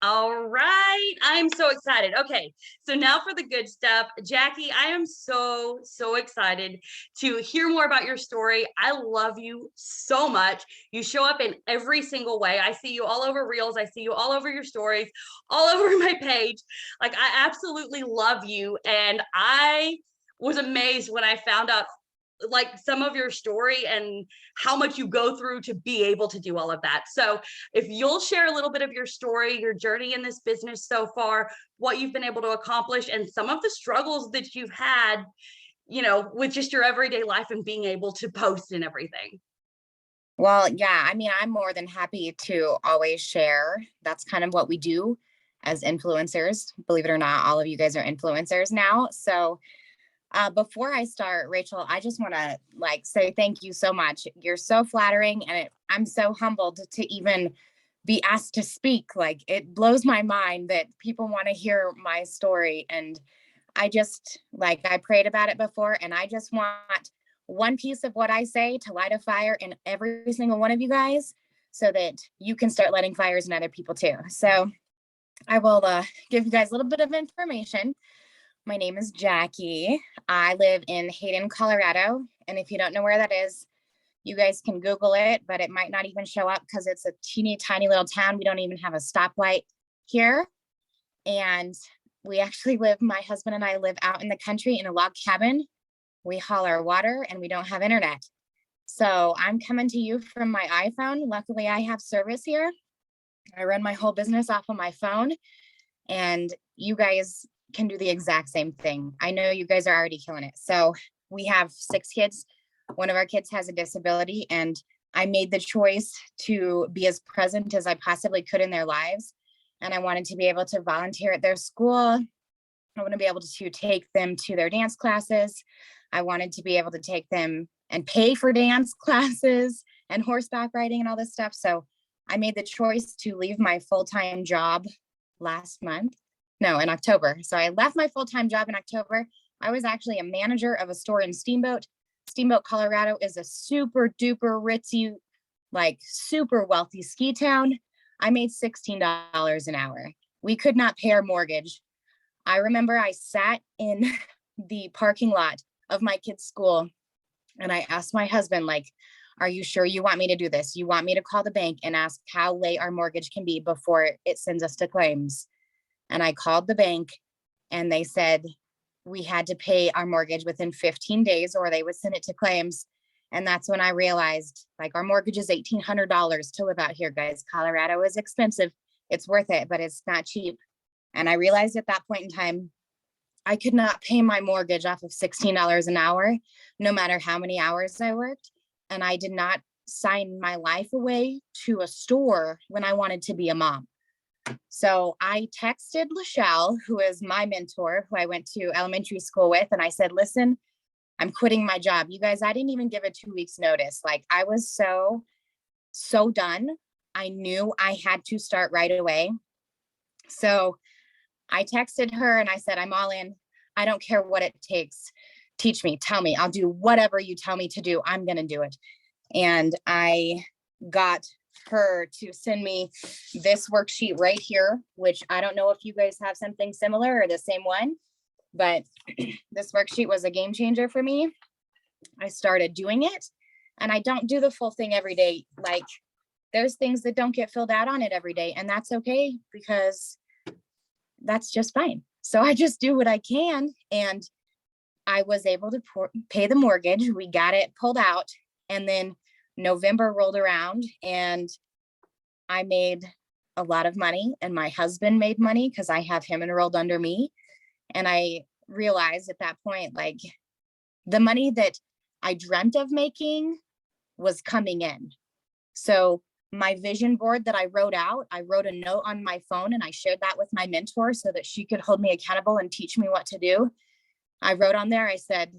All right. I'm so excited. Okay. So now for the good stuff. Jacci, I am so excited to hear more about your story. I love you so much. You show up in every single way. I see you all over Reels. I see you all over your stories, all over my page. Like, I absolutely love you. And I was amazed when I found out like some of your story and how much you go through to be able to do all of that. So if you'll share a little bit of your story, your journey in this business so far, what you've been able to accomplish, and some of the struggles that you've had, with just your everyday life and being able to post and everything. Well, yeah, I mean, I'm more than happy to always share. That's kind of what we do as influencers. Believe it or not, all of you guys are influencers now. So, before I start, Rachel, I just want to say thank you so much. You're so flattering, and I'm so humbled to even be asked to speak. Like, it blows my mind that people want to hear my story. And I just I prayed about it before, and I just want one piece of what I say to light a fire in every single one of you guys so that you can start lighting fires in other people too. So I will give you guys a little bit of information. My name is Jacci. I live in Hayden, Colorado. And if you don't know where that is, you guys can Google it, but it might not even show up because it's a teeny tiny little town. We don't even have a stoplight here. And we actually my husband and I live out in the country in a log cabin. We haul our water and we don't have internet. So I'm coming to you from my iPhone. Luckily, I have service here. I run my whole business off of my phone, and you guys can do the exact same thing. I know you guys are already killing it. So we have 6 kids. One of our kids has a disability, and I made the choice to be as present as I possibly could in their lives. And I wanted to be able to volunteer at their school. I want to be able to take them to their dance classes. I wanted to be able to take them and pay for dance classes and horseback riding and all this stuff. So I made the choice to leave my full-time job in October. So I left my full-time job in October. I was actually a manager of a store in Steamboat. Steamboat, Colorado is a super duper ritzy, super wealthy ski town. I made $16 an hour. We could not pay our mortgage. I remember I sat in the parking lot of my kid's school and I asked my husband, are you sure you want me to do this? You want me to call the bank and ask how late our mortgage can be before it sends us to claims? And I called the bank and they said we had to pay our mortgage within 15 days or they would send it to claims. And that's when I realized our mortgage is $1,800 to live out here, guys. Colorado is expensive. It's worth it, but it's not cheap. And I realized at that point in time, I could not pay my mortgage off of $16 an hour, no matter how many hours I worked. And I did not sign my life away to a store when I wanted to be a mom. So I texted Lachelle, who is my mentor, who I went to elementary school with. And I said, listen, I'm quitting my job. You guys, I didn't even give a 2 weeks notice. I was so done. I knew I had to start right away. So I texted her and I said, I'm all in. I don't care what it takes. Teach me, tell me, I'll do whatever you tell me to do. I'm going to do it. And I got her to send me this worksheet right here, which I don't know if you guys have something similar or the same one, but this worksheet was a game changer for me. I started doing it and I don't do the full thing every day. There's things that don't get filled out on it every day, and that's okay because that's just fine. So I just do what I can. And I was able to pay the mortgage. We got it pulled out. And then November rolled around and I made a lot of money and my husband made money because I have him enrolled under me. And I realized at that point, the money that I dreamt of making was coming in. So my vision board that I wrote a note on my phone and I shared that with my mentor so that she could hold me accountable and teach me what to do. I wrote on there, I said,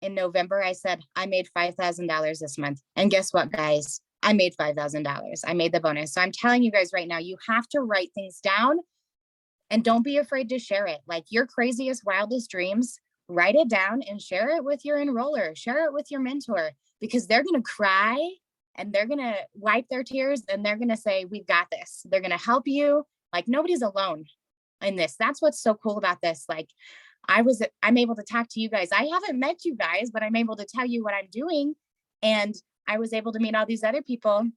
in November, I said, I made $5,000 this month. And guess what, guys? I made $5,000. I made the bonus. So I'm telling you guys right now, you have to write things down and don't be afraid to share it. Your craziest, wildest dreams, write it down and share it with your enroller, share it with your mentor, because they're going to cry and they're going to wipe their tears and they're going to say, we've got this. They're going to help you Like nobody's alone in this. That's what's so cool about this. Like I'm able to talk to you guys. I haven't met you guys, but I'm able to tell you what I'm doing. And I was able to meet all these other people.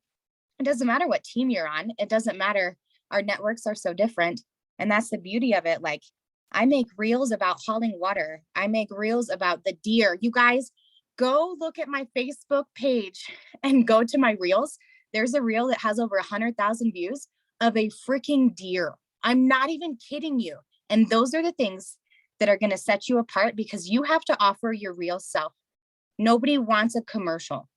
It doesn't matter what team you're on. It doesn't matter. Our networks are so different. And that's the beauty of it. Like I make reels about hauling water. I make reels about the deer. You guys go look at my Facebook page and go to my reels. There's a reel that has over 100,000 views of a freaking deer. I'm not even kidding you. And those are the things that are going to set you apart because you have to offer your real self. Nobody wants a commercial.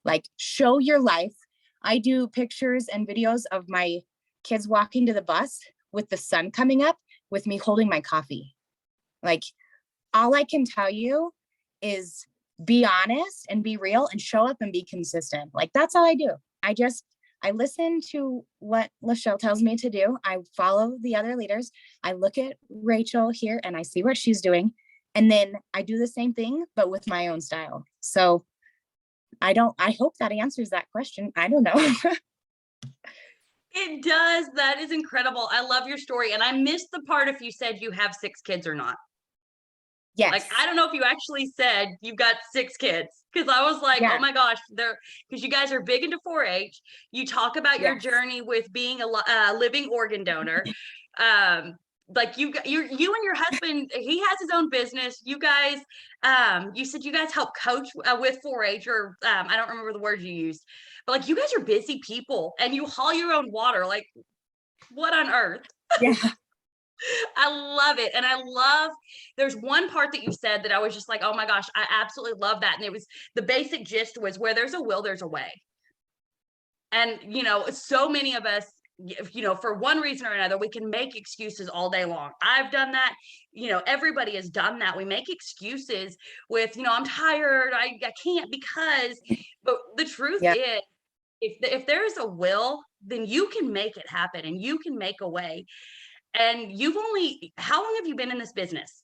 Like show your life. I do pictures and videos of my kids walking to the bus with the sun coming up with me holding my coffee. Like all I can tell you is be honest and be real and show up and be consistent. Like that's all I do. I listen to what Lachelle tells me to do. I follow the other leaders. I look at Rachel here and I see what she's doing. And then I do the same thing, but with my own style. So I hope that answers that question. I don't know. It does. That is incredible. I love your story. And I missed the part if you said you have 6 kids or not. Yes. Like, I don't know if you actually said you've got 6 kids. Because I was like, Yeah. oh my gosh, because you guys are big into 4-H. You talk about your journey with being a living organ donor. Like you and your husband, he has his own business. You guys, you said you guys help coach with 4-H, or I don't remember the word you used, but like you guys are busy people and you haul your own water. Like, what on earth? Yeah. I love it. And there's one part that you said that I was just like, oh my gosh, I absolutely love that. And it was the basic gist was where there's a will, there's a way. And, so many of us, for one reason or another, we can make excuses all day long. I've done that. Everybody has done that. We make excuses with, I'm tired. I can't because, but the truth is, if there's a will, then you can make it happen and you can make a way. And how long have you been in this business?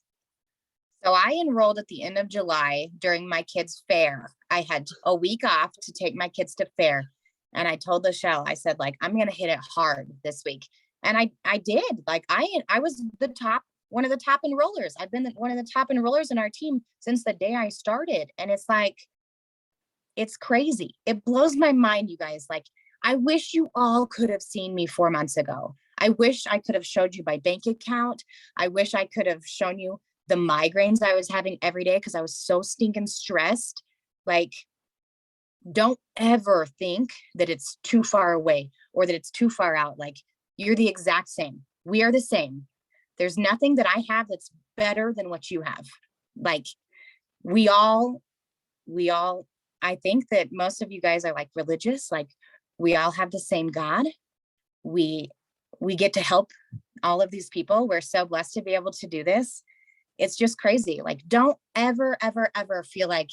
So I enrolled at the end of July during my kids' fair. I had a week off to take my kids to fair. And I told Lachelle, I said, like, I'm going to hit it hard this week. And I did. Like, I was one of the top enrollers. I've been one of the top enrollers in our team since the day I started. And it's like, it's crazy. It blows my mind, you guys. Like, I wish you all could have seen me 4 months ago. I wish I could have showed you my bank account. I wish I could have shown you the migraines I was having every day because I was so stinking stressed. Like, don't ever think that it's too far away or that it's too far out. Like, you're the exact same. We are the same. There's nothing that I have that's better than what you have. Like, we all, I think that most of you guys are like religious. Like, we all have the same God. We get to help all of these people. We're so blessed to be able to do this. It's just crazy. Like, don't ever, ever, ever feel like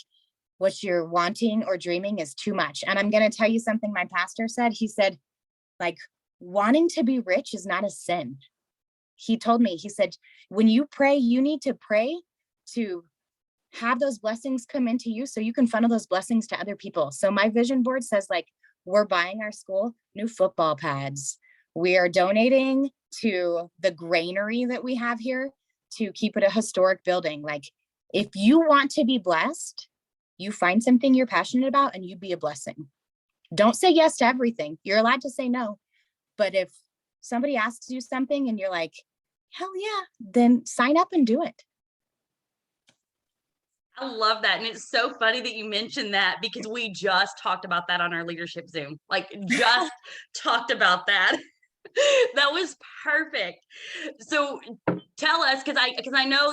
what you're wanting or dreaming is too much. And I'm going to tell you something my pastor said. He said, like, wanting to be rich is not a sin. He told me, he said, when you pray, you need to pray to have those blessings come into you so you can funnel those blessings to other people. So my vision board says, like, we're buying our school new football pads. We are donating to the granary that we have here to keep it a historic building. Like, if you want to be blessed, you find something you're passionate about and you be a blessing. Don't say yes to everything. You're allowed to say no. But if somebody asks you something and you're like, hell yeah, then sign up and do it. I love that. And it's so funny that you mentioned that because we just talked about that on our leadership Zoom, like just talked about that. That was perfect. So tell us, because I know,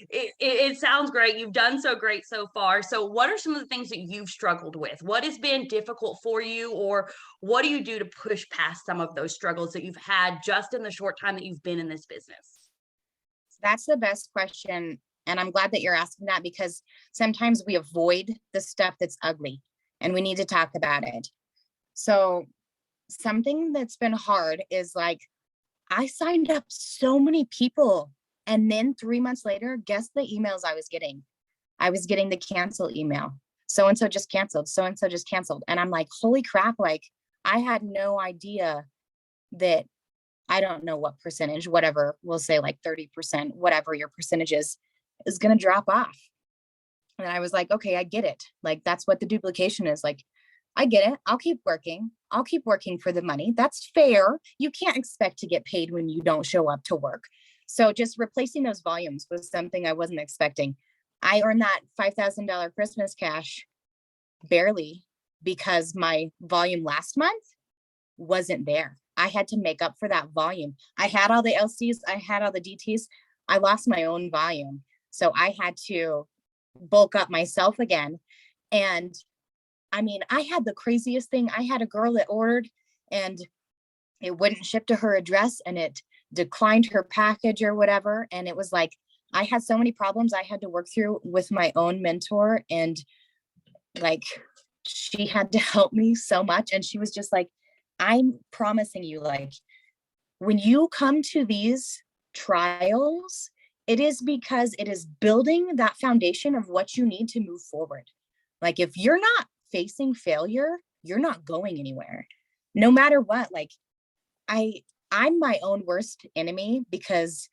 it sounds great. You've done so great so far. So what are some of the things that you've struggled with? What has been difficult for you, or what do you do to push past some of those struggles that you've had just in the short time that you've been in this business? That's the best question. And I'm glad that you're asking that because sometimes we avoid the stuff that's ugly and we need to talk about it. So something that's been hard is like, I signed up so many people. And then 3 months later, guess the emails I was getting? I was getting the cancel email. So-and-so just canceled. So-and-so just canceled. And I'm like, holy crap. Like, I had no idea that I don't know what percentage, whatever, we'll say like 30%, whatever your percentage is going to drop off. And I was like, okay, I get it. Like, that's what the duplication is. Like, I get it. I'll keep working. I'll keep working for the money. That's fair. You can't expect to get paid when you don't show up to work. So just replacing those volumes was something I wasn't expecting. I earned that $5,000 Christmas cash barely because my volume last month wasn't there. I had to make up for that volume. I had all the LCs, I had all the DTs. I lost my own volume. So I had to bulk up myself again. And I mean, I had the craziest thing. I had a girl that ordered and it wouldn't ship to her address and it declined her package or whatever. And it was like, I had so many problems I had to work through with my own mentor. And like, she had to help me so much. And she was just like, I'm promising you, like, when you come to these trials, it is because it is building that foundation of what you need to move forward. Like, if you're not facing failure, you're not going anywhere, no matter what. Like, I'm my own worst enemy because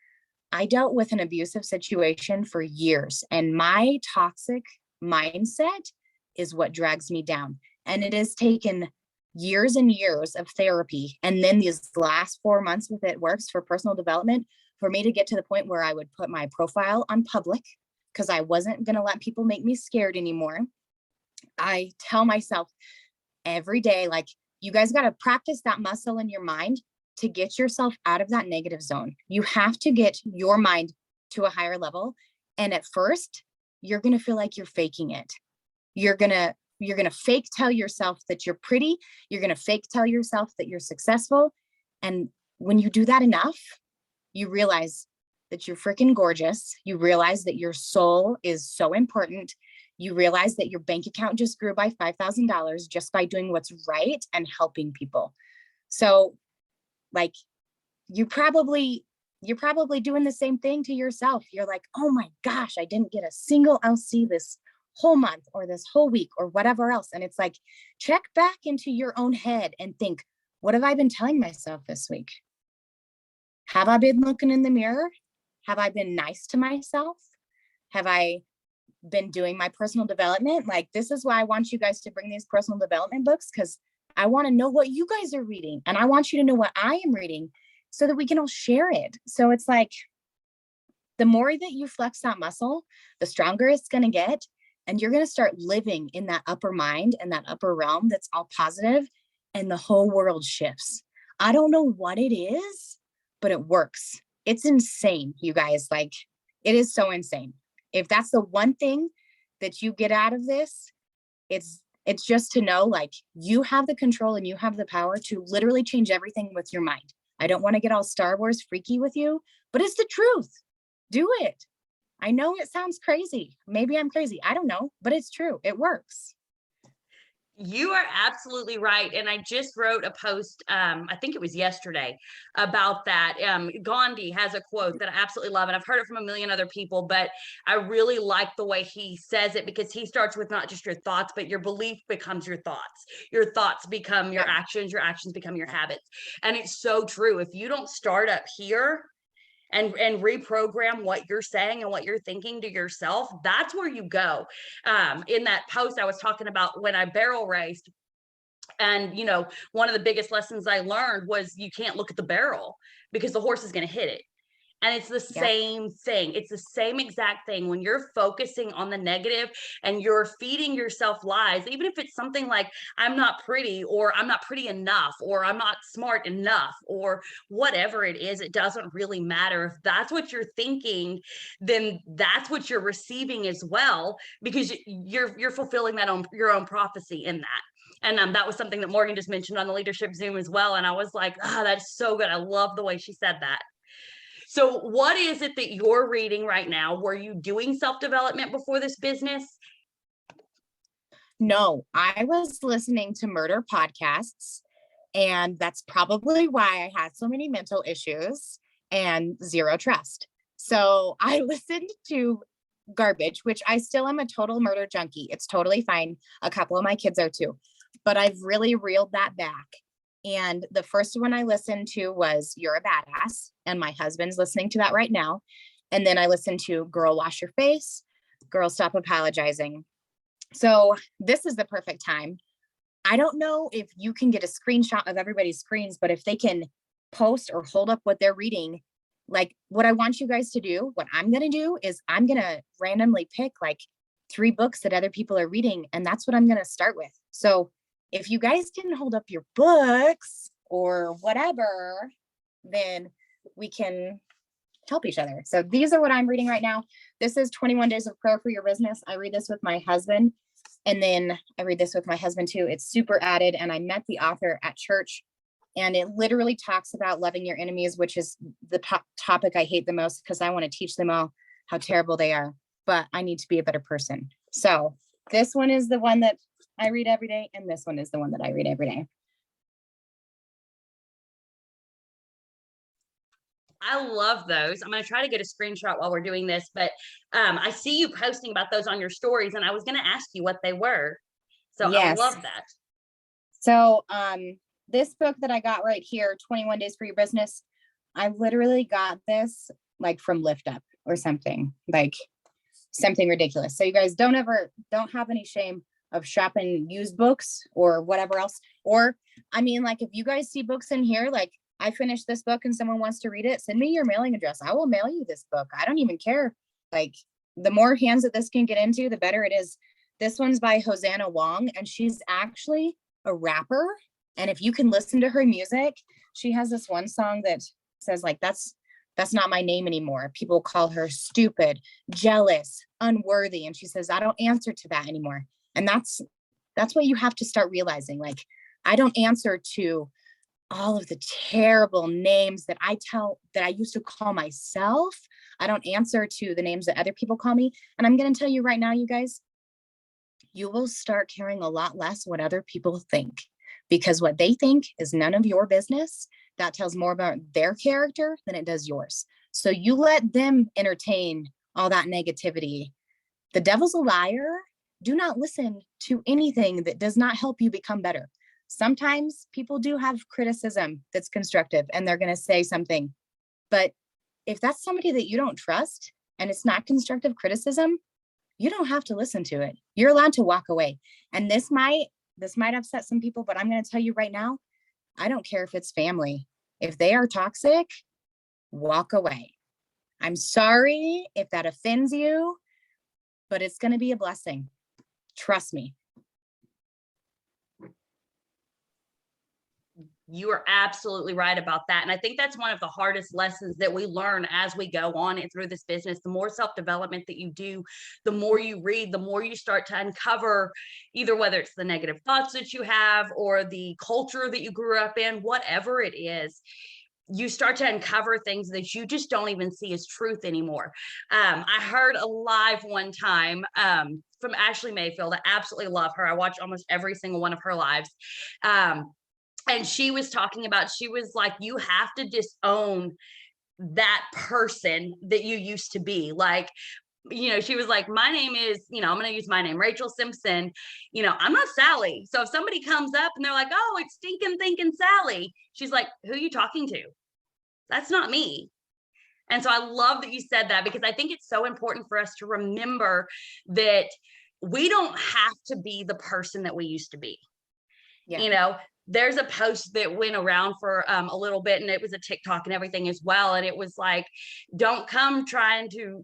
I dealt with an abusive situation for years, and my toxic mindset is what drags me down. And it has taken years and years of therapy. And then these last 4 months with It Works for personal development for me to get to the point where I would put my profile on public because I wasn't going to let people make me scared anymore. I tell myself every day, like, you guys got to practice that muscle in your mind to get yourself out of that negative zone. You have to get your mind to a higher level. And at first, you're going to feel like you're faking it. You're going to fake tell yourself that you're pretty. You're going to fake tell yourself that you're successful. And when you do that enough, you realize that you're freaking gorgeous. You realize that your soul is so important. You realize that your bank account just grew by $5,000 just by doing what's right and helping people. So, like, you're probably doing the same thing to yourself. You're like, oh my gosh, I didn't get a single LC this whole month or this whole week or whatever else. And it's like, check back into your own head and think, what have I been telling myself this week? Have I been looking in the mirror? Have I been nice to myself? Have I been doing my personal development? Like, this is why I want you guys to bring these personal development books, because I want to know what you guys are reading. And I want you to know what I am reading so that we can all share it. So it's like, the more that you flex that muscle, the stronger it's going to get. And you're going to start living in that upper mind and that upper realm that's all positive, and the whole world shifts. I don't know what it is, but it works. It's insane, you guys. Like, it is so insane. If that's the one thing that you get out of this, it's just to know, like, you have the control and you have the power to literally change everything with your mind. I don't want to get all Star Wars freaky with you, but it's the truth. Do it. I know it sounds crazy. Maybe I'm crazy. I don't know, but it's true. It works. You are absolutely right. And I just wrote a post, I think it was yesterday, about that. Gandhi has a quote that I absolutely love, and I've heard it from a million other people, but I really like the way he says it, because he starts with not just your thoughts, but your belief becomes your thoughts. Your thoughts become your actions become your habits. And it's so true. If you don't start up here and reprogram what you're saying and what you're thinking to yourself, that's where you go. In that post, I was talking about when I barrel raced, and one of the biggest lessons I learned was you can't look at the barrel because the horse is going to hit it. And it's the same thing. It's the same exact thing. When you're focusing on the negative and you're feeding yourself lies, even if it's something like, I'm not pretty, or I'm not pretty enough, or I'm not smart enough, or whatever it is, it doesn't really matter. If that's what you're thinking, then that's what you're receiving as well, because you're fulfilling your own prophecy in that. And that was something that Morgan just mentioned on the leadership Zoom as well. And I was like, that's so good. I love the way she said that. So what is it that you're reading right now? Were you doing self-development before this business? No, I was listening to murder podcasts, and that's probably why I had so many mental issues and zero trust. So I listened to garbage, which I still am a total murder junkie. It's totally fine. A couple of my kids are too, but I've really reeled that back. And the first one I listened to was You're a Badass. And my husband's listening to that right now. And then I listened to Girl, Wash Your Face, Girl, Stop Apologizing. So this is the perfect time. I don't know if you can get a screenshot of everybody's screens, but if they can post or hold up what they're reading, like what I want you guys to do, what I'm going to do is I'm going to randomly pick like 3 books that other people are reading. And that's what I'm going to start with. So if you guys can hold up your books or whatever, then we can help each other. So these are what I'm reading right now. This is 21 Days of Prayer for Your Business. I read this with my husband. And then I read this with my husband too. It's super added. And I met the author at church. And it literally talks about loving your enemies, which is the topic I hate the most because I want to teach them all how terrible they are. But I need to be a better person. So this one is the one that I read every day. And this one is the one that I read every day. I love those. I'm going to try to get a screenshot while we're doing this, but I see you posting about those on your stories, and I was going to ask you what they were. So yes. I love that. So this book that I got right here, 21 Days for Your Business, I literally got this like from Lift Up or something, like something ridiculous. So you guys don't have any shame of shopping used books or whatever else. Or, I mean, like if you guys see books in here, like I finished this book and someone wants to read it, send me your mailing address. I will mail you this book. I don't even care. Like the more hands that this can get into, the better it is. This one's by Hosanna Wong, and she's actually a rapper. And if you can listen to her music, she has this one song that says like, that's not my name anymore. People call her stupid, jealous, unworthy. And she says, I don't answer to that anymore. And that's what you have to start realizing. Like, I don't answer to all of the terrible names that I used to call myself. I don't answer to the names that other people call me. And I'm going to tell you right now, you guys, you will start caring a lot less what other people think, because what they think is none of your business. That tells more about their character than it does yours. So you let them entertain all that negativity. The devil's a liar. Do not listen to anything that does not help you become better. Sometimes people do have criticism that's constructive and they're going to say something. But if that's somebody that you don't trust and it's not constructive criticism, you don't have to listen to it. You're allowed to walk away. And this might upset some people, but I'm going to tell you right now, I don't care if it's family. If they are toxic, walk away. I'm sorry if that offends you, but it's going to be a blessing. Trust me. You are absolutely right about that. And I think that's one of the hardest lessons that we learn as we go on and through this business. The more self-development that you do, the more you read, the more you start to uncover either whether it's the negative thoughts that you have or the culture that you grew up in, whatever it is, you start to uncover things that you just don't even see as truth anymore. I heard a live one time from Ashley Mayfield. I absolutely love her. I watch almost every single one of her lives. And she was talking about, she was like, you have to disown that person that you used to be. Like, she was like, my name is, I'm going to use my name, Rachel Simpson. I'm not Sally. So if somebody comes up and they're like, oh, it's stinking thinking Sally, she's like, who are you talking to? That's not me. And so I love that you said that, because I think it's so important for us to remember that we don't have to be the person that we used to be. Yeah. There's a post that went around for a little bit, and it was a TikTok and everything as well. And it was like, don't come trying to,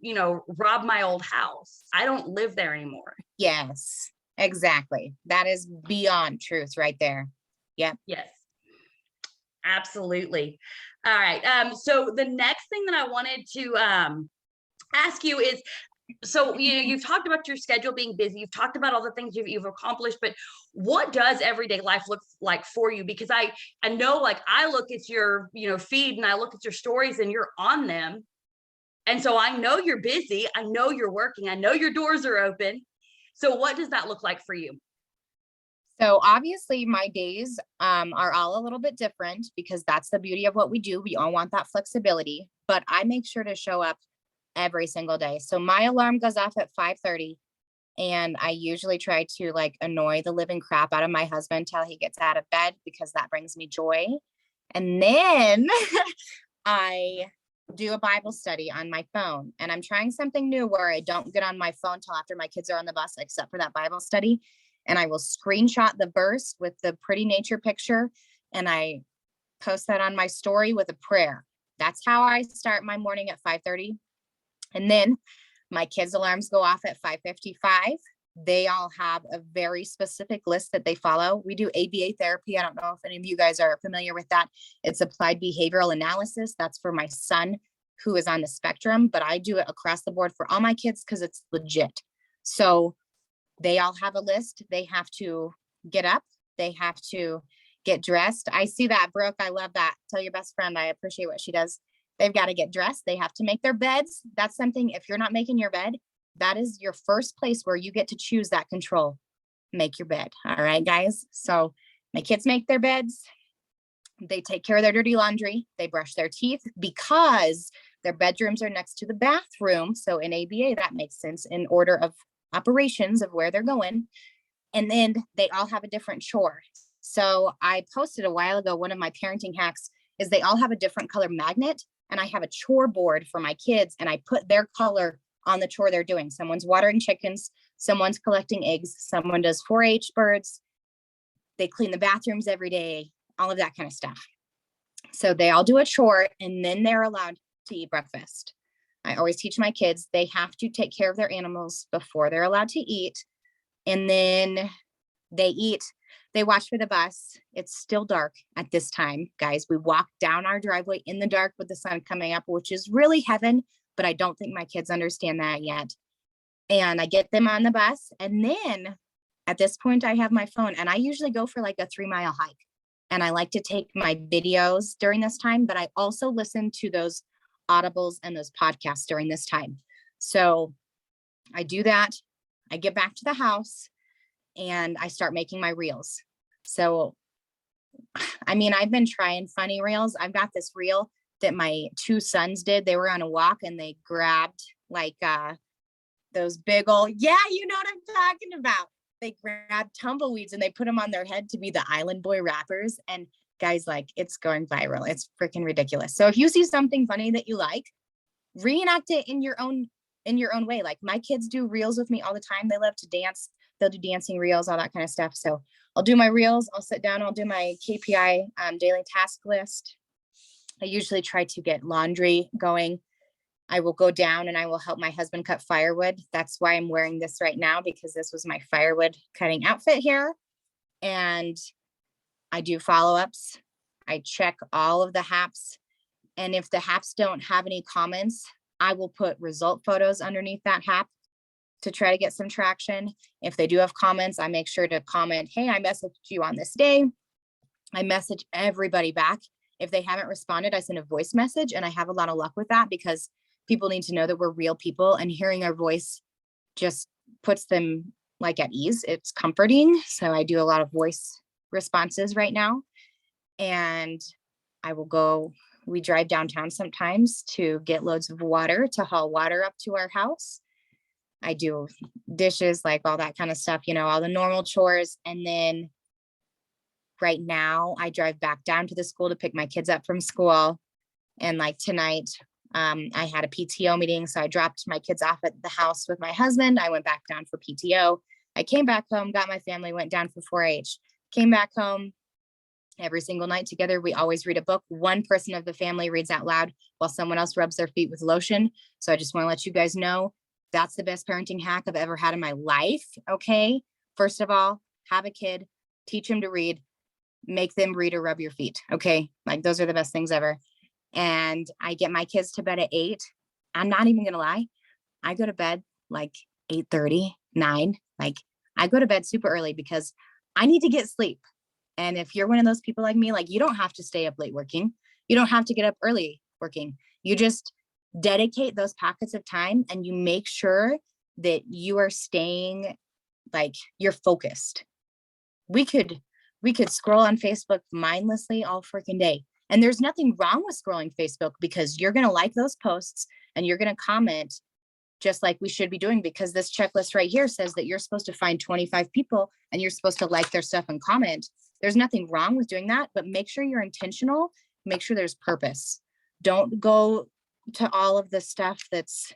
rob my old house. I don't live there anymore. Yes, exactly. That is beyond truth right there. Yeah. Yes, absolutely. All right. So the next thing that I wanted to ask you is, so you've talked about your schedule being busy, you've talked about all the things you've accomplished, but what does everyday life look like for you? Because I know, like, I look at your feed and I look at your stories and you're on them, and so I know you're busy, I know you're working, I know your doors are open. So what does that look like for you? So obviously my days are all a little bit different, because that's the beauty of what we do. We all want that flexibility, but I make sure to show up every single day. So my alarm goes off at 5:30, And I usually try to like annoy the living crap out of my husband till he gets out of bed because that brings me joy. And then I do a Bible study on my phone. And I'm trying something new where I don't get on my phone till after my kids are on the bus, except for that Bible study. And I will screenshot the verse with the pretty nature picture. And I post that on my story with a prayer. That's how I start my morning at 5:30. And then my kids' alarms go off at 5:55. They all have a very specific list that they follow. We do ABA therapy. I don't know if any of you guys are familiar with that. It's applied behavioral analysis. That's for my son who is on the spectrum, but I do it across the board for all my kids because it's legit. So they all have a list. They have to get up. They have to get dressed. I see that, Brooke. I love that. Tell your best friend I appreciate what she does. They've got to get dressed. They have to make their beds. That's something, if you're not making your bed, that is your first place where you get to choose that control. Make your bed. All right, guys. So my kids make their beds. They take care of their dirty laundry. They brush their teeth because their bedrooms are next to the bathroom. So in ABA, that makes sense in order of operations of where they're going. And then they all have a different chore. So I posted a while ago, one of my parenting hacks is they all have a different color magnet. And I have a chore board for my kids and I put their color on the chore they're doing. Someone's watering chickens, someone's collecting eggs, someone does 4-H birds. They clean the bathrooms every day, all of that kind of stuff. So they all do a chore and then they're allowed to eat breakfast. I always teach my kids, they have to take care of their animals before they're allowed to eat. And then they eat, they watch for the bus. It's still dark at this time, guys. We walk down our driveway in the dark with the sun coming up, which is really heaven, but I don't think my kids understand that yet. And I get them on the bus. And then at this point, I have my phone and I usually go for like a 3-mile hike. And I like to take my videos during this time, but I also listen to those audibles and those podcasts during this time. So I do that. I get back to the house and I start making my reels. So, I mean, I've been trying funny reels. I've got this reel that my 2 sons did. They were on a walk and they grabbed like those big old, yeah, you know what I'm talking about. They grabbed tumbleweeds and they put them on their head to be the Island Boy rappers. And guys, like, it's going viral. It's freaking ridiculous. So if you see something funny that you like, reenact it in your own way. Like my kids do reels with me all the time. They love to dance. They'll do dancing reels, all that kind of stuff. So I'll do my reels. I'll sit down. I'll do my KPI daily task list. I usually try to get laundry going. I will go down and I will help my husband cut firewood. That's why I'm wearing this right now, because this was my firewood cutting outfit here. And I do follow-ups. I check all of the haps. And if the haps don't have any comments, I will put result photos underneath that hap to try to get some traction. If they do have comments, I make sure to comment, hey, I messaged you on this day. I message everybody back. If they haven't responded, I send a voice message, and I have a lot of luck with that because people need to know that we're real people, and hearing our voice just puts them like at ease. It's comforting. So I do a lot of voice responses right now. And I will go, we drive downtown sometimes to get loads of water, to haul water up to our house. I do dishes, like all that kind of stuff, you know, all the normal chores. And then right now I drive back down to the school to pick my kids up from school. And like tonight, I had a PTO meeting. So I dropped my kids off at the house with my husband. I went back down for PTO. I came back home, got my family, went down for 4-H, came back home. Every single night together, we always read a book. One person of the family reads out loud while someone else rubs their feet with lotion. So I just want to let you guys know that's the best parenting hack I've ever had in my life. Okay. First of all, have a kid, teach him to read, make them read or rub your feet. Okay. Like those are the best things ever. And I get my kids to bed at 8. I'm not even going to lie. I go to bed like 8:30, 9. Like I go to bed super early because I need to get sleep. And if you're one of those people like me, like you don't have to stay up late working. You don't have to get up early working. You just dedicate those pockets of time and you make sure that you are staying, like you're focused. We could scroll on Facebook mindlessly all freaking day. And there's nothing wrong with scrolling Facebook because you're going to like those posts and you're going to comment just like we should be doing, because this checklist right here says that you're supposed to find 25 people and you're supposed to like their stuff and comment. There's nothing wrong with doing that, but make sure you're intentional. Make sure there's purpose. Don't go to all of the stuff that's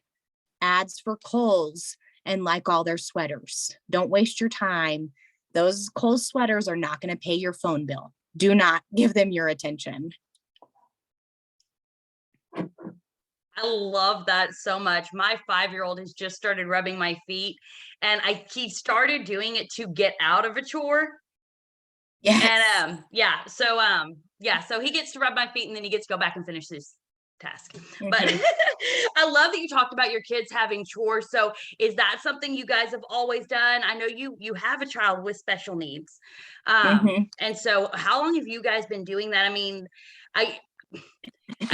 ads for Kohl's and like all their sweaters. Don't waste your time. Those Kohl's sweaters are not going to pay your phone bill. Do not give them your attention. I love that so much. My 5-year-old has just started rubbing my feet, and he started doing it to get out of a chore. Yes. And so he gets to rub my feet and then he gets to go back and finish his task. But I love that you talked about your kids having chores. So is that something you guys have always done? I know you have a child with special needs. And so how long have you guys been doing that? I mean,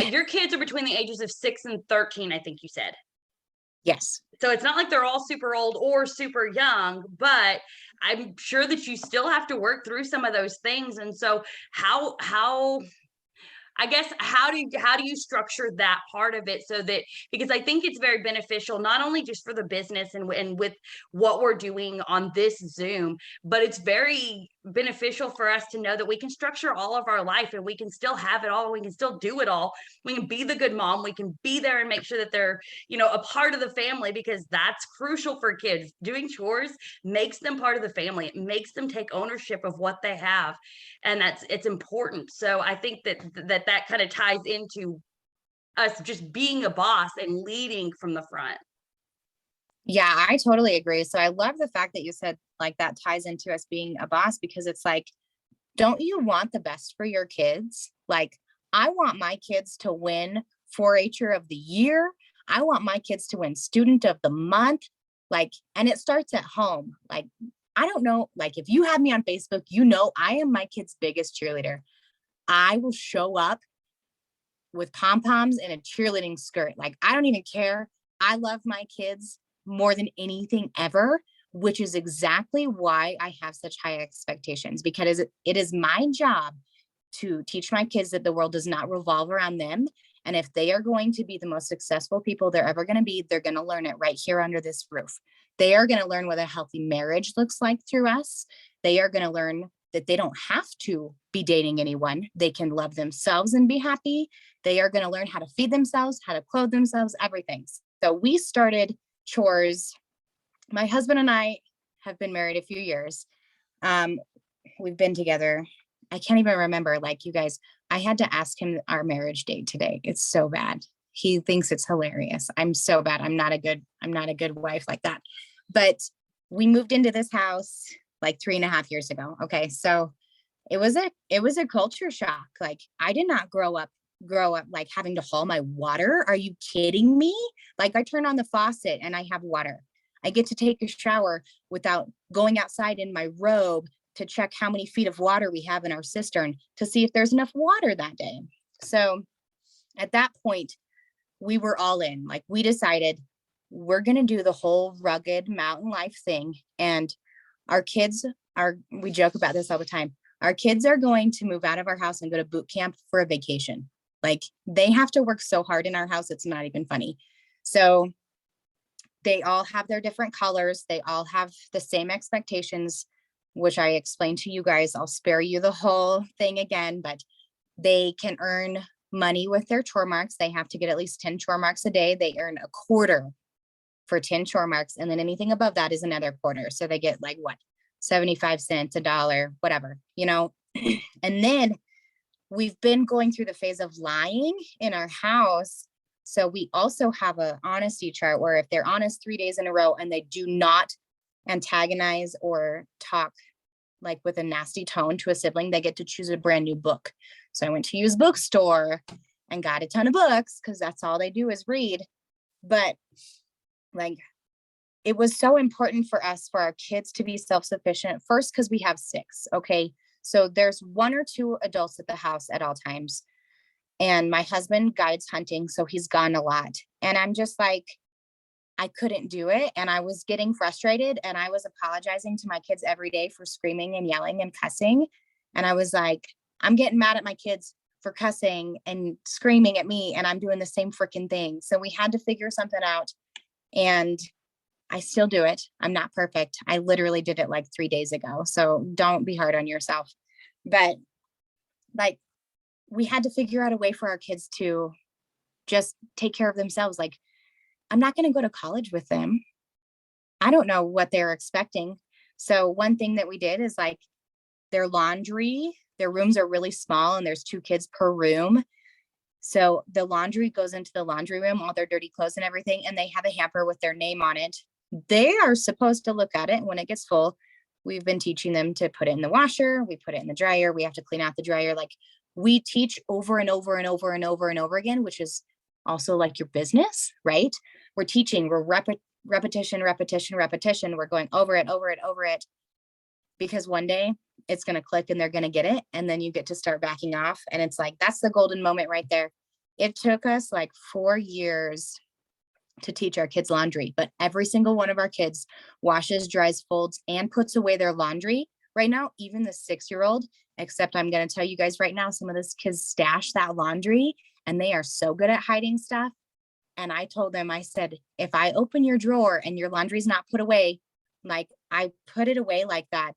your kids are between the ages of 6 and 13, I think you said. Yes. So it's not like they're all super old or super young, but I'm sure that you still have to work through some of those things. And so how I guess how do you structure that part of it, so that, because I think it's very beneficial, not only just for the business and with what we're doing on this Zoom, but it's very beneficial for us to know that we can structure all of our life and we can still have it all. We can still do it all. We can be the good mom. We can be there and make sure that they're, a part of the family, because that's crucial for kids. Doing chores makes them part of the family. It makes them take ownership of what they have. And it's important. So I think that kind of ties into us just being a boss and leading from the front. Yeah, I totally agree. So I love the fact that you said like that ties into us being a boss, because it's like, don't you want the best for your kids? Like, I want my kids to win 4-H'er of the year. I want my kids to win student of the month. Like, and it starts at home. Like, I don't know, like if you have me on Facebook, I am my kid's biggest cheerleader. I will show up with pom-poms and a cheerleading skirt. Like, I don't even care. I love my kids more than anything ever, which is exactly why I have such high expectations, because it is my job to teach my kids that the world does not revolve around them. And if they are going to be the most successful people they're ever going to be, they're going to learn it right here under this roof. They are going to learn what a healthy marriage looks like through us. They are going to learn that they don't have to be dating anyone. They can love themselves and be happy. They are going to learn how to feed themselves, how to clothe themselves, everything. So we started Chores. My husband and I have been married a few years. We've been together. I can't even remember, like, you guys, I had to ask him our marriage date today. It's so bad. He thinks it's hilarious. I'm so bad. I'm not a good wife like that. But we moved into this house like 3.5 years ago. Okay. So it was a culture shock. Like, I did not grow up like having to haul my water. Are you kidding me? Like, I turn on the faucet and I have water. I get to take a shower without going outside in my robe to check how many feet of water we have in our cistern to see if there's enough water that day. So at that point, we were all in. Like, we decided we're going to do the whole rugged mountain life thing. And we joke about this all the time. Our kids are going to move out of our house and go to boot camp for a vacation. Like, they have to work so hard in our house, it's not even funny. So they all have their different colors. They all have the same expectations, which I explained to you guys. I'll spare you the whole thing again, but they can earn money with their chore marks. They have to get at least 10 chore marks a day. They earn a quarter for 10 chore marks. And then anything above that is another quarter. So they get like 75 cents, $1, whatever, And then we've been going through the phase of lying in our house. So we also have an honesty chart where if they're honest 3 days in a row and they do not antagonize or talk like with a nasty tone to a sibling, they get to choose a brand new book. So I went to Used Bookstore and got a ton of books, because that's all they do is read. But like, it was so important for us, for our kids to be self-sufficient first, because we have 6. Okay. So there's 1 or 2 adults at the house at all times. And my husband guides hunting, so he's gone a lot. And I'm just like, I couldn't do it. And I was getting frustrated, and I was apologizing to my kids every day for screaming and yelling and cussing. And I was like, I'm getting mad at my kids for cussing and screaming at me, and I'm doing the same freaking thing. So we had to figure something out. And I still do it. I'm not perfect. I literally did it like 3 days ago. So don't be hard on yourself. But like, we had to figure out a way for our kids to just take care of themselves. Like, I'm not going to go to college with them. I don't know what they're expecting. So one thing that we did is like their laundry, their rooms are really small and there's 2 kids per room. So the laundry goes into the laundry room, all their dirty clothes and everything, and they have a hamper with their name on it. They are supposed to look at it when it gets full. We've been teaching them to put it in the washer. We put it in the dryer. We have to clean out the dryer. Like, we teach over and over and over and over and over again, which is also like your business, right? We're teaching, we're repetition, repetition, repetition. We're going over it, over it, over it, because one day it's going to click and they're going to get it. And then you get to start backing off. And it's like, that's the golden moment right there. It took us like 4 years to teach our kids laundry, but every single one of our kids washes, dries, folds, and puts away their laundry right now, even the 6-year-old, except I'm going to tell you guys right now, some of those kids stash that laundry and they are so good at hiding stuff. And I told them, I said, if I open your drawer and your laundry's not put away, like, I put it away like that.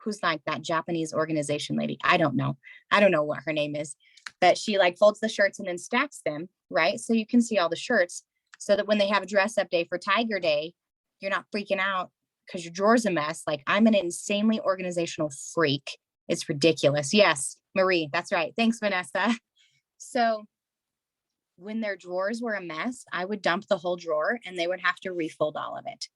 Who's like that Japanese organization lady? I don't know. I don't know what her name is, but she like folds the shirts and then stacks them, right? So you can see all the shirts, so that when they have a dress up day for Tiger Day, you're not freaking out because your drawer's a mess. Like, I'm an insanely organizational freak. It's ridiculous. Yes, Marie, that's right. Thanks, Vanessa. So when their drawers were a mess, I would dump the whole drawer and they would have to refold all of it.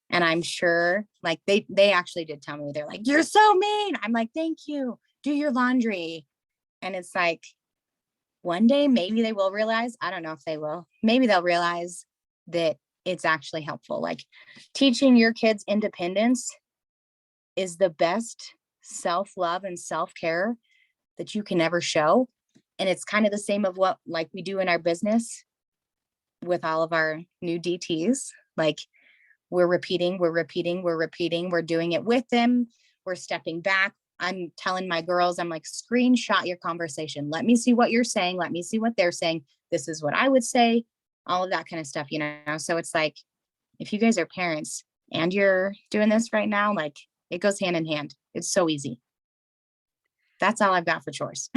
And I'm sure like they actually did tell me, they're like, you're so mean. I'm like, thank you. Do your laundry. And it's like, one day maybe they will realize, I don't know if they will, maybe they'll realize that it's actually helpful. Like, teaching your kids independence is the best self-love and self-care that you can ever show. And it's kind of the same of what like we do in our business with all of our new DTs. Like, we're repeating, we're repeating, we're repeating, we're doing it with them. We're stepping back. I'm telling my girls, I'm like, screenshot your conversation. Let me see what you're saying. Let me see what they're saying. This is what I would say, all of that kind of stuff, you know? So it's like, if you guys are parents and you're doing this right now, like, it goes hand in hand. It's so easy. That's all I've got for chores.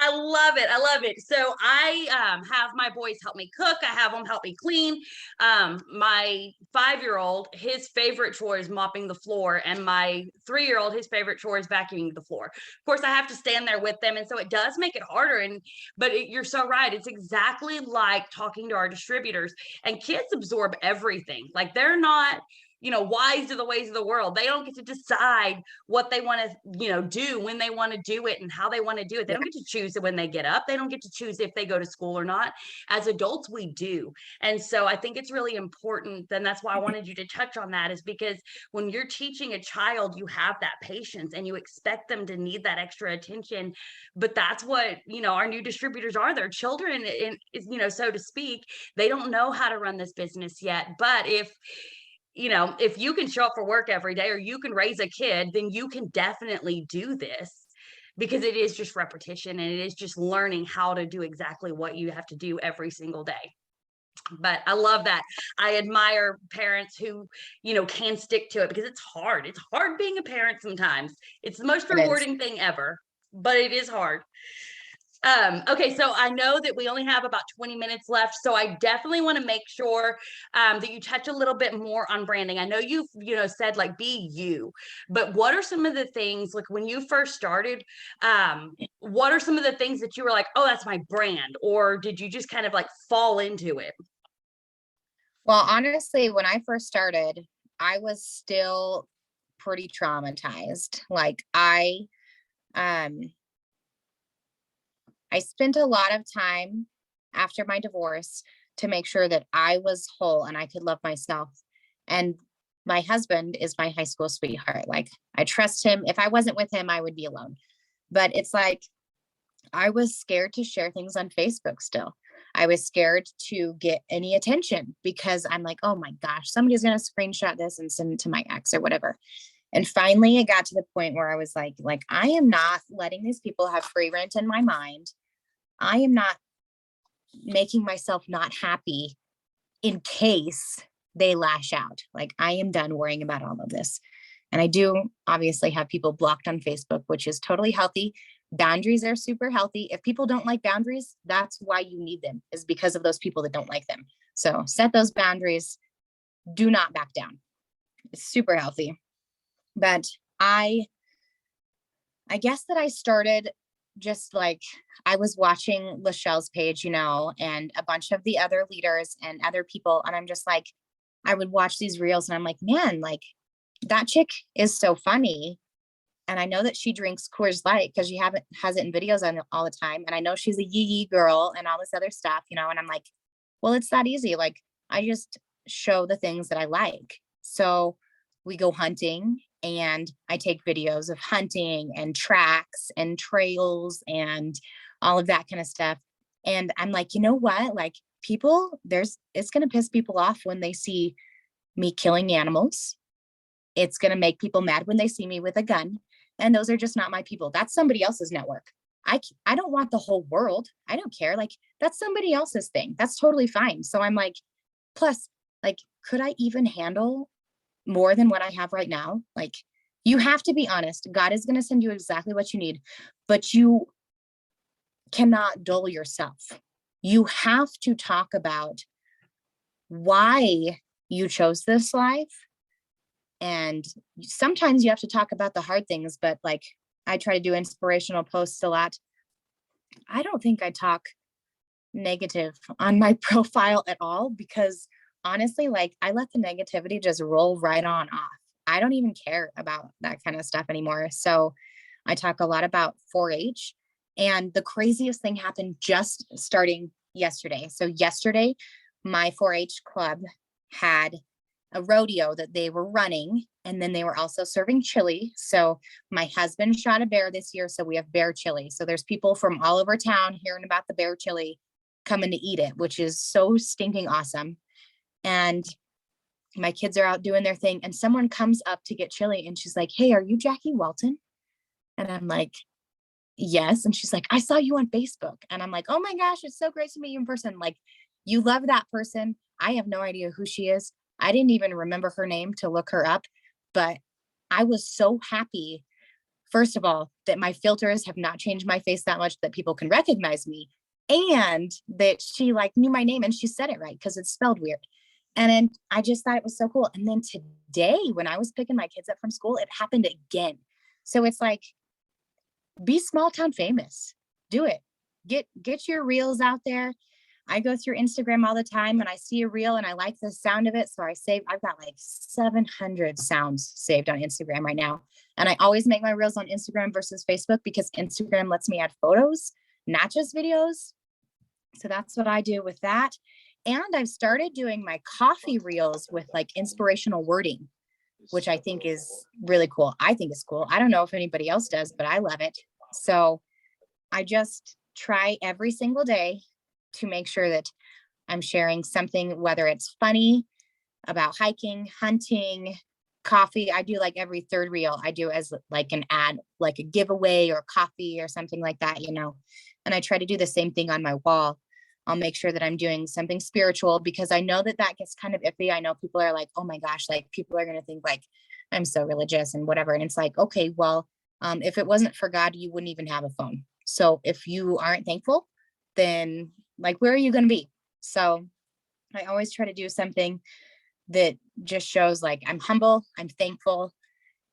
I love it. I love it. So I have my boys help me cook. I have them help me clean. My 5-year-old, his favorite chore is mopping the floor, and my 3-year-old, his favorite chore is vacuuming the floor. Of course, I have to stand there with them, and so it does make it harder. You're so right. It's exactly like talking to our distributors, and kids absorb everything. Like, they're not, wise to the ways of the world. They don't get to decide what they want to, do, when they want to do it, and how they want to do it. They Yeah, don't get to choose it when they get up. They don't get to choose if they go to school or not. As adults, we do. And so I think it's really important. And that's why I wanted you to touch on that, is because when you're teaching a child, you have that patience and you expect them to need that extra attention. But that's what, our new distributors are. Their children, so to speak. They don't know how to run this business yet. But if you can show up for work every day, or you can raise a kid, then you can definitely do this, because it is just repetition, and it is just learning how to do exactly what you have to do every single day. But I love that. I admire parents who, can stick to it, because it's hard. It's hard being a parent sometimes. It's the most it is. rewarding thing ever, but it is hard. Okay, so I know that we only have about 20 minutes left, so I definitely want to make sure that you touch a little bit more on branding. I know you've, said like be you, but what are some of the things, like when you first started, what are some of the things that you were like, oh, that's my brand, or did you just kind of like fall into it? Well, honestly, when I first started, I was still pretty traumatized. Like, um I spent a lot of time after my divorce to make sure that I was whole and I could love myself. And my husband is my high school sweetheart. Like, I trust him. If I wasn't with him, I would be alone. But it's like, I was scared to share things on Facebook still. I was scared to get any attention because I'm like, oh my gosh, somebody's going to screenshot this and send it to my ex or whatever. And finally, it got to the point where I was like, I am not letting these people have free rent in my mind. I am not making myself not happy in case they lash out. Like, I am done worrying about all of this. And I do obviously have people blocked on Facebook, which is totally healthy. Boundaries are super healthy. If people don't like boundaries, that's why you need them, is because of those people that don't like them. So set those boundaries. Do not back down. It's super healthy. But I guess that I started just like, I was watching Lachelle's page, and a bunch of the other leaders and other people. And I'm just like, I would watch these reels and I'm like, man, like, that chick is so funny. And I know that she drinks Coors Light because she has it in videos on all the time. And I know she's a yee girl and all this other stuff, and I'm like, well, it's that easy. Like, I just show the things that I like. So we go hunting and I take videos of hunting and tracks and trails and all of that kind of stuff. And I'm like, you know what? Like, it's going to piss people off when they see me killing animals. It's going to make people mad when they see me with a gun. And those are just not my people. That's somebody else's network. I don't want the whole world. I don't care. Like, that's somebody else's thing. That's totally fine. So I'm like, plus, like, could I even handle more than what I have right now? Like, you have to be honest. God is going to send you exactly what you need, but you cannot dull yourself. You have to talk about why you chose this life. And sometimes you have to talk about the hard things, but like, I try to do inspirational posts a lot. I don't think I talk negative on my profile at all, because honestly, like, I let the negativity just roll right on off. I don't even care about that kind of stuff anymore. So I talk a lot about 4-H, and the craziest thing happened just starting yesterday. So yesterday, my 4-H club had a rodeo that they were running, and then they were also serving chili. So my husband shot a bear this year, so we have bear chili. So there's people from all over town hearing about the bear chili, coming to eat it, which is so stinking awesome. And my kids are out doing their thing, and someone comes up to get chili, and she's like, hey, are you Jacci Walton? And I'm like, yes. And she's like, I saw you on Facebook. And I'm like, oh my gosh, it's so great to meet you in person. Like, you love that person. I have no idea who she is. I didn't even remember her name to look her up, but I was so happy, first of all, that my filters have not changed my face that much that people can recognize me, and that she like knew my name and she said it right because it's spelled weird. And then I just thought it was so cool. And then today, when I was picking my kids up from school, it happened again. So it's like, be small town famous. Do it. Get your reels out there. I go through Instagram all the time and I see a reel and I like the sound of it. So I've got like 700 sounds saved on Instagram right now. And I always make my reels on Instagram versus Facebook, because Instagram lets me add photos, not just videos. So that's what I do with that. And I've started doing my coffee reels with like inspirational wording, which I think is really cool. I think it's cool. I don't know if anybody else does, but I love it. So I just try every single day to make sure that I'm sharing something, whether it's funny, about hiking, hunting, coffee. I do like every third reel I do as like an ad, like a giveaway or coffee or something like that, and I try to do the same thing on my wall. I'll make sure that I'm doing something spiritual, because I know that gets kind of iffy. I know people are like, oh my gosh, like, people are going to think like I'm so religious and whatever. And it's like, okay, well, if it wasn't for God, you wouldn't even have a phone. So if you aren't thankful, then like, where are you going to be? So I always try to do something that just shows like I'm humble, I'm thankful,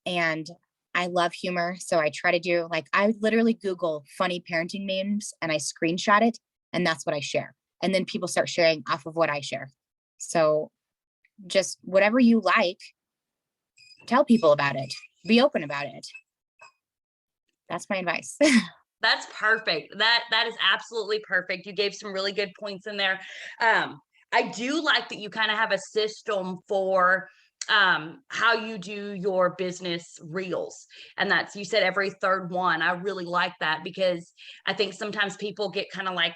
and I love humor. So I try to do like, I literally Google funny parenting memes and I screenshot it, and that's what I share. And then people start sharing off of what I share. So just whatever you like, tell people about it, be open about it. That's my advice. That's perfect. That is absolutely perfect. You gave some really good points in there. I do like that you kind of have a system for how you do your business reels, and that's, you said every third one. I really like that, because I think sometimes people get kind of like,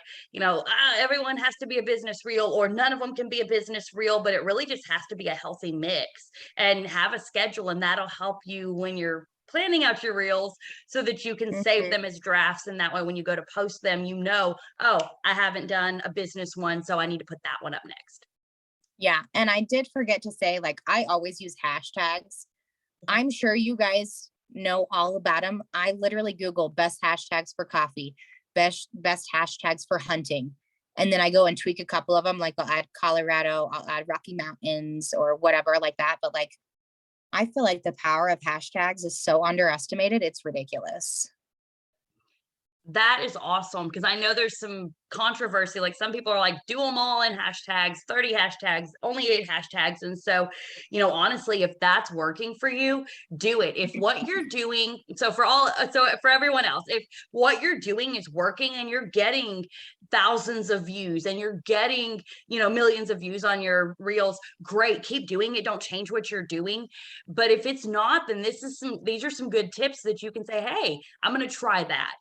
everyone has to be a business reel, or none of them can be a business reel, but it really just has to be a healthy mix, and have a schedule, and that'll help you when you're planning out your reels, so that you can save them as drafts. And that way, when you go to post them, oh, I haven't done a business one, so I need to put that one up next. Yeah. And I did forget to say, like, I always use hashtags. Okay. I'm sure you guys know all about them. I literally Google best hashtags for coffee, best hashtags for hunting. And then I go and tweak a couple of them. Like I'll add Colorado, I'll add Rocky Mountains or whatever like that. But like I feel like the power of hashtags is so underestimated. It's ridiculous. That is awesome because I know there's some controversy. Like some people are like, do them all in hashtags, 30 hashtags, only 8 hashtags. And so, honestly, if that's working for you, do it. If what you're doing, so for everyone else, if what you're doing is working and you're getting thousands of views and you're getting, millions of views on your reels, great, keep doing it. Don't change what you're doing. But if it's not, then these are some good tips that you can say, hey, I'm going to try that.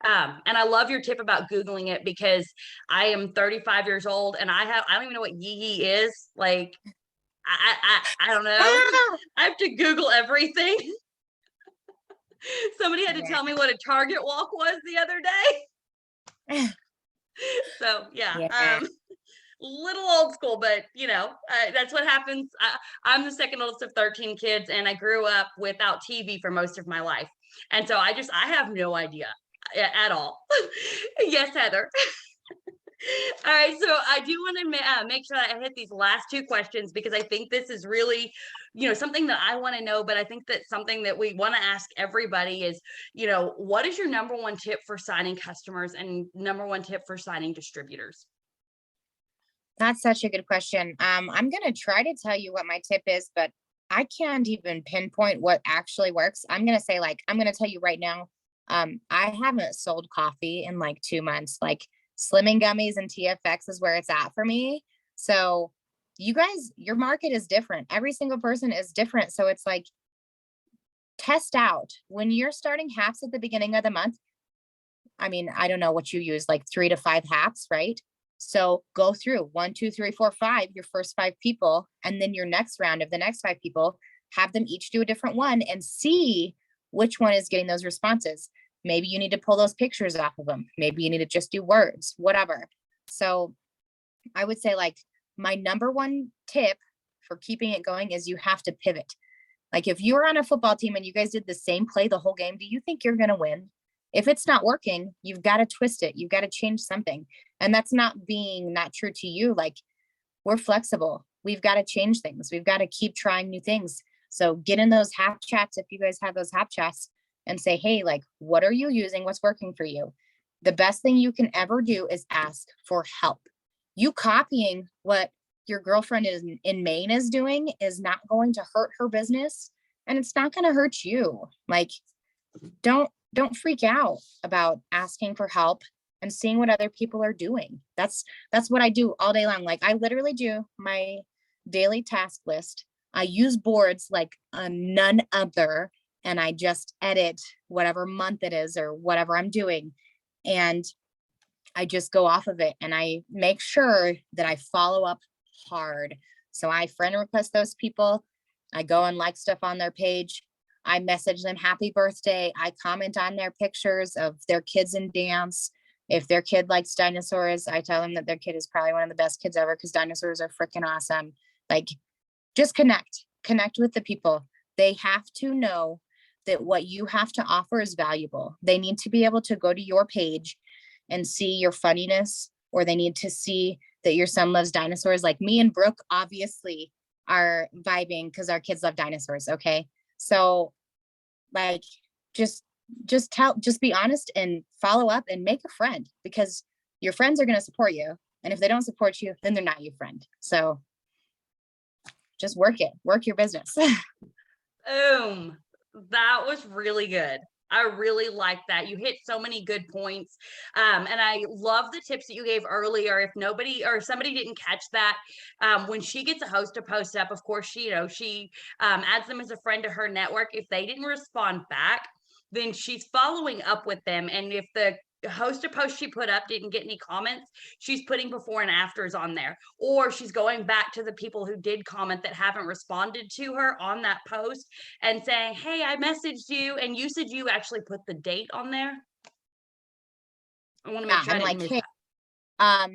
And I love your tip about Googling it because I am 35 years old and I don't even know what yee yee is. Like, I don't know. Ah! I have to Google everything. Somebody had to Yeah. tell me what a Target walk was the other day. So yeah, Yeah. little old school, but that's what happens. I'm the second oldest of 13 kids, and I grew up without TV for most of my life, and so I have no idea at all. Yes, Heather. All right, so I do want to make sure that I hit these last two questions because I think this is really, something that I want to know. But I think that something that we want to ask everybody is, what is your number one tip for signing customers and number one tip for signing distributors? That's such a good question. I'm gonna try to tell you what my tip is, but I can't even pinpoint what actually works. I'm gonna say, like, I'm gonna tell you right now. I haven't sold coffee in like 2 months. Like slimming gummies and TFX is where it's at for me. So you guys, your market is different. Every single person is different. So it's like test out when you're starting hacks at the beginning of the month. I mean, I don't know what you use, like 3 to 5 hacks, right? So go through 1, 2, 3, 4, 5, your first 5 people, and then your next round of the next 5 people, have them each do a different one and see which one is getting those responses. Maybe you need to pull those pictures off of them. Maybe you need to just do words, whatever. So I would say, like, my number one tip for keeping it going is you have to pivot. Like if you're on a football team and you guys did the same play the whole game, do you think you're going to win? If it's not working, you've got to twist it. You've got to change something. And that's not being not true to you. Like we're flexible. We've got to change things. We've got to keep trying new things. So get in those hap chats if you guys have those hap chats and say, hey, like, what are you using? What's working for you? The best thing you can ever do is ask for help. You copying what your girlfriend in Maine is doing is not going to hurt her business and it's not going to hurt you. Like don't freak out about asking for help and seeing what other people are doing. That's what I do all day long. Like I literally do my daily task list. I use boards like none other, and I just edit whatever month it is or whatever I'm doing. And I just go off of it and I make sure that I follow up hard. So I friend request those people. I go and like stuff on their page. I message them happy birthday. I comment on their pictures of their kids in dance. If their kid likes dinosaurs, I tell them that their kid is probably one of the best kids ever because dinosaurs are freaking awesome. Like just connect with the people. They have to know that what you have to offer is valuable. They need to be able to go to your page and see your funniness, or they need to see that your son loves dinosaurs. Like me and Brooke obviously are vibing because our kids love dinosaurs. Okay. So like just be honest and follow up and make a friend because your friends are going to support you. And if they don't support you, then they're not your friend. So just work your business. Boom. That was really good. I really like that. You hit so many good points. And I love the tips that you gave earlier. If nobody or somebody didn't catch that, when she gets a host to post up, of course, she adds them as a friend to her network. If they didn't respond back, then she's following up with them. And if the host a post she put up didn't get any comments, she's putting before and afters on there, or she's going back to the people who did comment that haven't responded to her on that post and saying, hey, I messaged you, and you said you actually put the date on there. I want to make Yeah, sure I I'm didn't like, miss hey, that.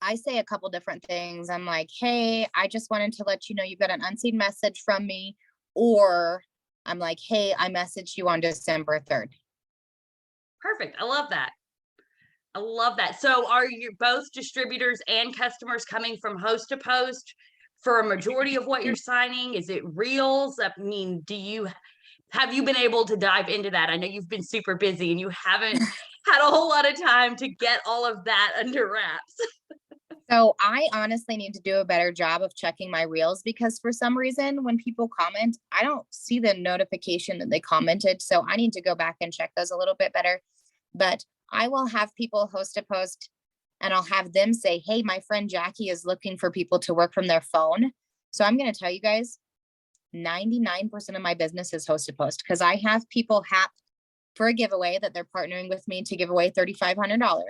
I say a couple different things. I'm like, hey, I just wanted to let you know you got an unseen message from me. Or I'm like, hey, I messaged you on December 3rd. Perfect. I love that. I love that. So are you both distributors and customers coming from host to post for a majority of what you're signing? Is it reels? I mean, have you been able to dive into that? I know you've been super busy and you haven't had a whole lot of time to get all of that under wraps. So I honestly need to do a better job of checking my reels because for some reason, when people comment, I don't see the notification that they commented. So I need to go back and check those a little bit better. But I will have people host a post and I'll have them say, hey, my friend Jacci is looking for people to work from their phone. So I'm going to tell you guys, 99% of my business is host to post because I have people for a giveaway that they're partnering with me to give away $3,500.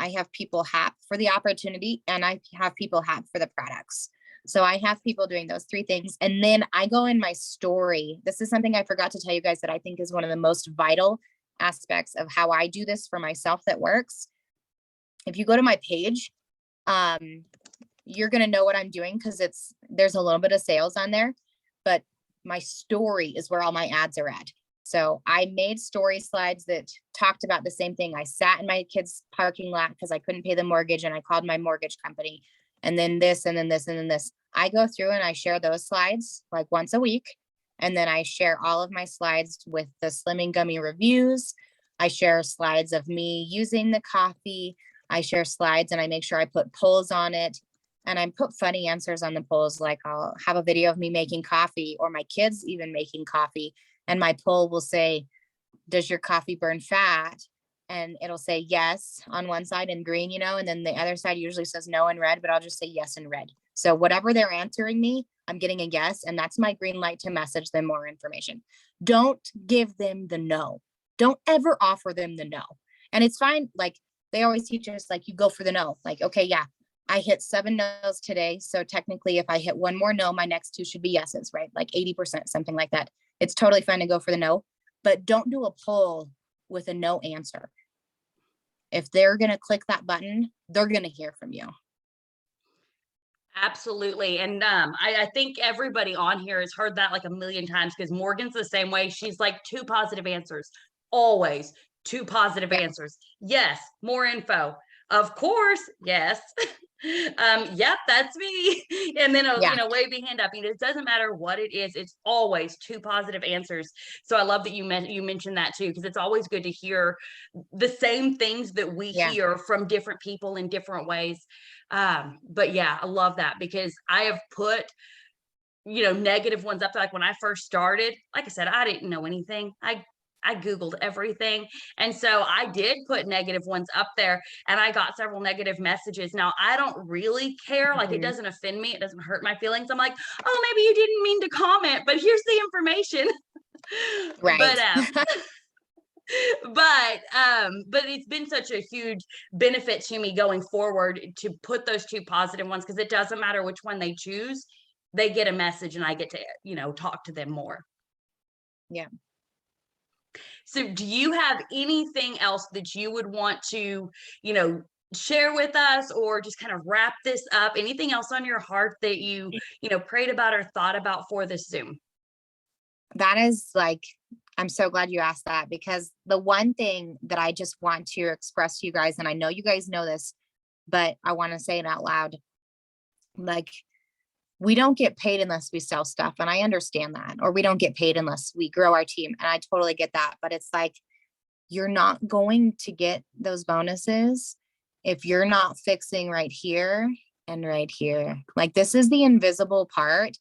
I have people for the opportunity and I have people for the products. So I have people doing those three things. And then I go in my story. This is something I forgot to tell you guys that I think is one of the most vital aspects of how I do this for myself that works. If you go to my page, you're going to know what I'm doing because there's a little bit of sales on there, but my story is where all my ads are at. So I made story slides that talked about the same thing. I sat in my kids' parking lot because I couldn't pay the mortgage and I called my mortgage company and then this and then this and then this. I go through and I share those slides like once a week. And then I share all of my slides with the Slimming Gummy reviews. I share slides of me using the coffee. I share slides and I make sure I put polls on it. And I put funny answers on the polls. Like I'll have a video of me making coffee or my kids even making coffee. And my poll will say, does your coffee burn fat? And it'll say yes on one side in green, and then the other side usually says no in red, but I'll just say yes in red. So whatever they're answering me, I'm getting a yes. And that's my green light to message them more information. Don't give them the no. Don't ever offer them the no. And it's fine. Like they always teach us, like you go for the no. Like, okay, yeah, I hit 7 no's today. So technically if I hit one more no, my next 2 should be yeses, right? Like 80%, something like that. It's totally fine to go for the no, but don't do a poll with a no answer. If they're going to click that button, they're going to hear from you. Absolutely. And I think everybody on here has heard that like a million times because Morgan's the same way. She's like 2 positive answers, always 2 positive answers. Yes, more info. Of course, yes. Yep, that's me. And then wave the hand up. It doesn't matter what it is, it's always 2 positive answers. So I love that you mentioned that too, because it's always good to hear the same things that we hear from different people in different ways. But yeah, I love that because I have put negative ones up there. Like when I first started, like I said, I didn't know anything. I Googled everything. And so I did put negative ones up there and I got several negative messages. Now I don't really care. Like it doesn't offend me. It doesn't hurt my feelings. I'm like, oh, maybe you didn't mean to comment, but here's the information. Right. But it's been such a huge benefit to me going forward to put those 2 positive ones because it doesn't matter which one they choose. They get a message and I get to, talk to them more. Yeah. So do you have anything else that you would want to, share with us or just kind of wrap this up? Anything else on your heart that you prayed about or thought about for this Zoom? That is like, I'm so glad you asked that because the one thing that I just want to express to you guys, and I know you guys know this, but I want to say it out loud. Like, we don't get paid unless we sell stuff. And I understand that, or we don't get paid unless we grow our team. And I totally get that. But it's like, you're not going to get those bonuses if you're not fixing right here and right here. Like this is the invisible part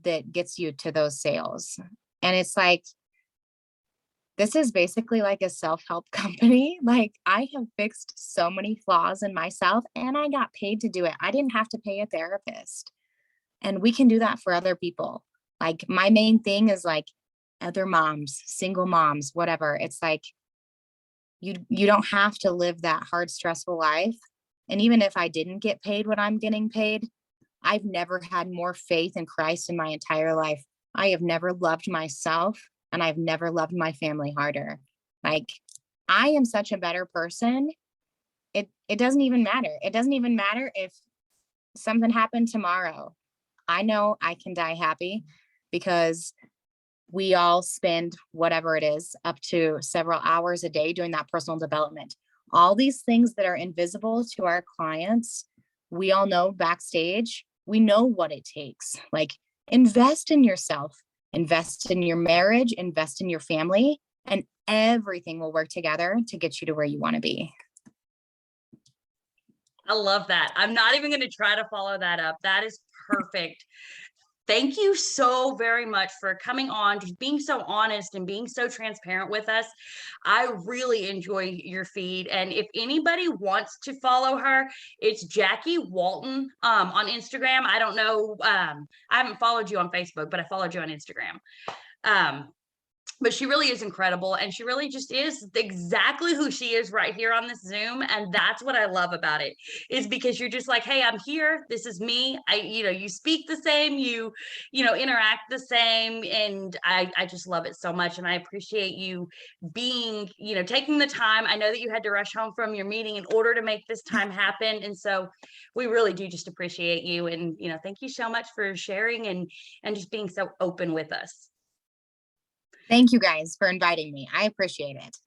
that gets you to those sales. And it's like, this is basically like a self-help company. Like I have fixed so many flaws in myself and I got paid to do it. I didn't have to pay a therapist. And we can do that for other people. Like my main thing is like other moms, single moms, whatever. It's like, you don't have to live that hard, stressful life. And even if I didn't get paid what I'm getting paid, I've never had more faith in Christ in my entire life. I have never loved myself and I've never loved my family harder. Like I am such a better person it doesn't even matter. It doesn't even matter if something happened tomorrow. I know I can die happy because we all spend whatever it is up to several hours a day doing that personal development. All these things that are invisible to our clients, we all know backstage, we know what it takes. Like, invest in yourself, invest in your marriage, invest in your family, and everything will work together to get you to where you want to be. I love that. I'm not even going to try to follow that up. That is perfect. Thank you so very much for coming on, just being so honest and being so transparent with us. I really enjoy your feed. And if anybody wants to follow her, it's Jacci Walton on Instagram. I don't know. I haven't followed you on Facebook, but I followed you on Instagram. But she really is incredible, and she really just is exactly who she is right here on this Zoom. And that's what I love about it, is because you're just like, hey, I'm here, this is me. You speak the same, you interact the same, and I just love it so much. And I appreciate you being, taking the time. I know that you had to rush home from your meeting in order to make this time happen, and so we really do just appreciate you. And thank you so much for sharing and just being so open with us. Thank you guys for inviting me. I appreciate it.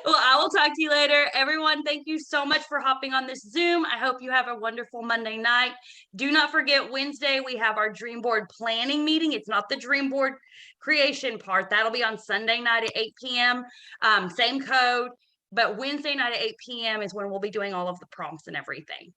Well, I will talk to you later. Everyone, thank you so much for hopping on this Zoom. I hope you have a wonderful Monday night. Do not forget, Wednesday, we have our dream board planning meeting. It's not the dream board creation part. That'll be on Sunday night at 8 p.m. Same code, but Wednesday night at 8 p.m. is when we'll be doing all of the prompts and everything.